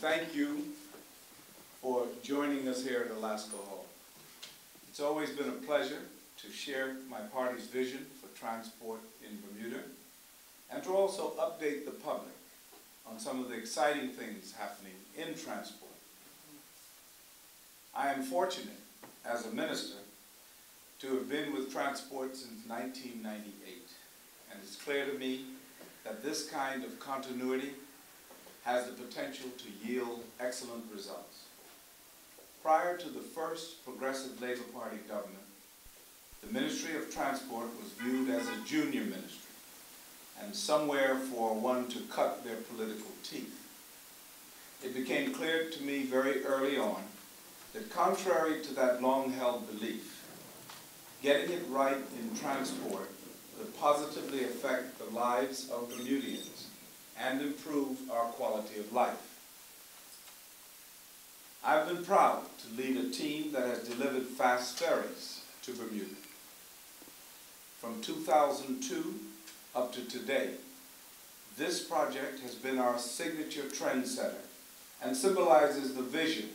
thank you for joining us here at Alaska Hall. It's always been a pleasure to share my party's vision for transport in Bermuda and to also update the public on some of the exciting things happening in transport. I am fortunate as a minister to have been with transport since 1998, and it's clear to me that this kind of continuity has the potential to yield excellent results. Prior to the first Progressive Labor Party government, the Ministry of Transport was viewed as a junior ministry and somewhere for one to cut their political teeth. It became clear to me very early on that contrary to that long-held belief, getting it right in transport would positively affect the lives of Bermudians and improve our quality of life. I've been proud to lead a team that has delivered fast ferries to Bermuda. From 2002 up to today, this project has been our signature trendsetter and symbolizes the vision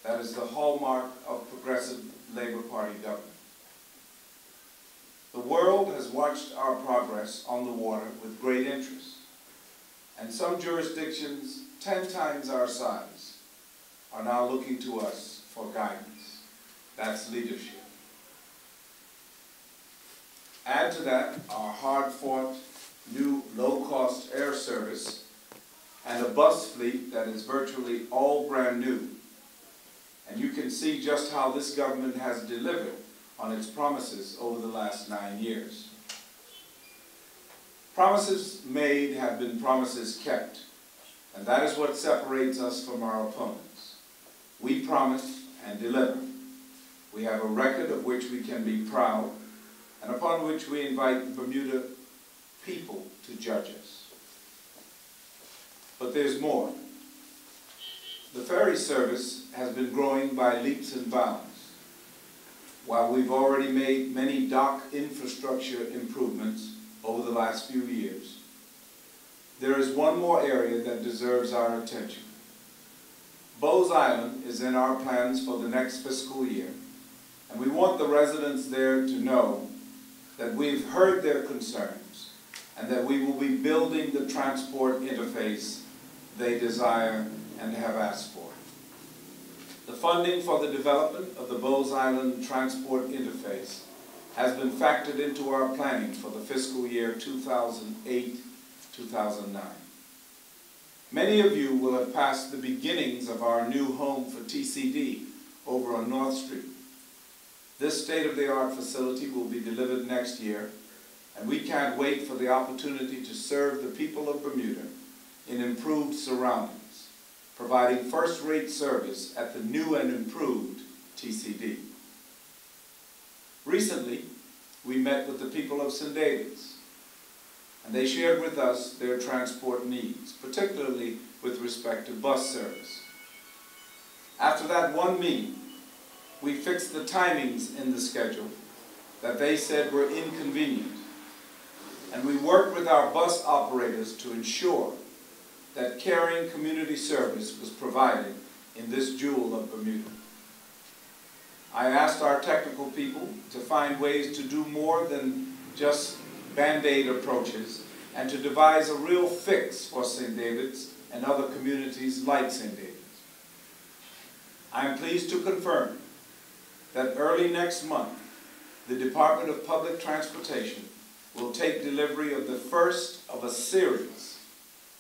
that is the hallmark of Progressive Labor Party government. The world has watched our progress on the water with great interest, and some jurisdictions 10 times our size are now looking to us for guidance. That's leadership. Add to that our hard-fought new low-cost air service and a bus fleet that is virtually all brand new. And you can see just how this government has delivered on its promises over the last 9 years. Promises made have been promises kept, and that is what separates us from our opponents. We promise and deliver. We have a record of which we can be proud, and upon which we invite Bermuda people to judge us. But there's more. The ferry service has been growing by leaps and bounds. While we've already made many dock infrastructure improvements over the last few years, there is one more area that deserves our attention. Bowes Island is in our plans for the next fiscal year, and we want the residents there to know that we've heard their concerns and that we will be building the transport interface they desire and have asked for. The funding for the development of the Bowes Island transport interface has been factored into our planning for the fiscal year 2008-2009. Many of you will have passed the beginnings of our new home for TCD over on North Street. This state-of-the-art facility will be delivered next year, and we can't wait for the opportunity to serve the people of Bermuda in improved surroundings, providing first-rate service at the new and improved TCD. Recently, we met with the people of St. David's, and they shared with us their transport needs, particularly with respect to bus service. After that one meeting, we fixed the timings in the schedule that they said were inconvenient, and we worked with our bus operators to ensure that caring community service was provided in this jewel of Bermuda. I asked our technical people to find ways to do more than just Band-Aid approaches and to devise a real fix for St. David's and other communities like St. David's. I am pleased to confirm that early next month, the Department of Public Transportation will take delivery of the first of a series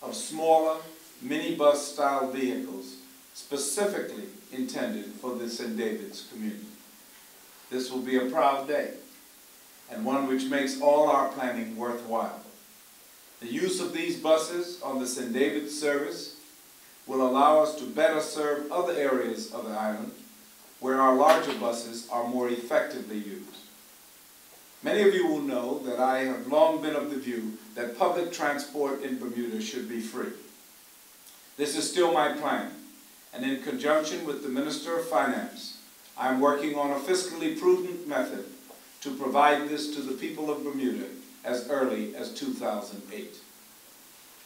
of smaller minibus-style vehicles specifically intended for the St. David's community. This will be a proud day, and one which makes all our planning worthwhile. The use of these buses on the St. David's service will allow us to better serve other areas of the island where our larger buses are more effectively used. Many of you will know that I have long been of the view that public transport in Bermuda should be free. This is still my plan, and in conjunction with the Minister of Finance, I am working on a fiscally prudent method to provide this to the people of Bermuda as early as 2008.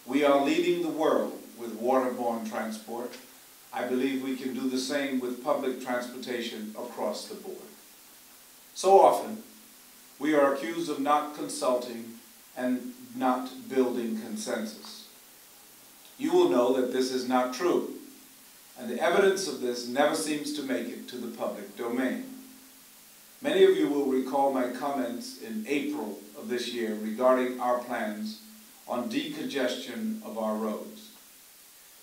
We are leading the world with waterborne transport, I believe we can do the same with public transportation across the board. So often, we are accused of not consulting and not building consensus. You will know that this is not true, and the evidence of this never seems to make it to the public domain. Many of you will recall my comments in April of this year regarding our plans on decongestion of our roads.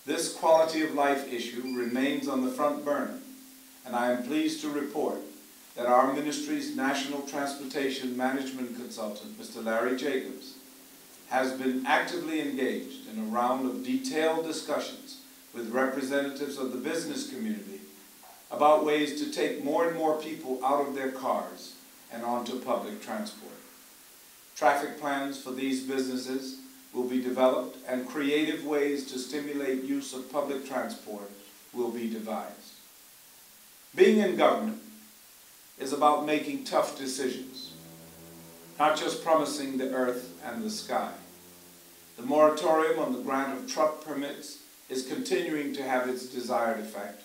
This quality of life issue remains on the front burner, and I am pleased to report that our ministry's National Transportation Management Consultant, Mr. Larry Jacobs, has been actively engaged in a round of detailed discussions with representatives of the business community about ways to take more and more people out of their cars and onto public transport. Traffic plans for these businesses will be developed, and creative ways to stimulate use of public transport will be devised. Being in government is about making tough decisions, not just promising the earth and the sky. The moratorium on the grant of truck permits is continuing to have its desired effect.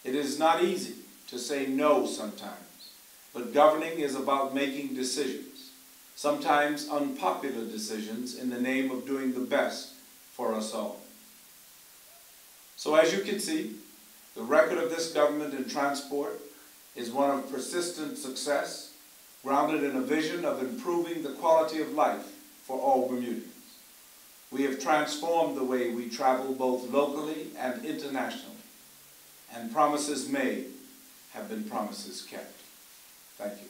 It is not easy to say no sometimes, but governing is about making decisions, sometimes unpopular decisions, in the name of doing the best for us all. So as you can see, the record of this government in transport is one of persistent success, grounded in a vision of improving the quality of life for all Bermudans. We have transformed the way we travel both locally and internationally, and promises made have been promises kept. Thank you.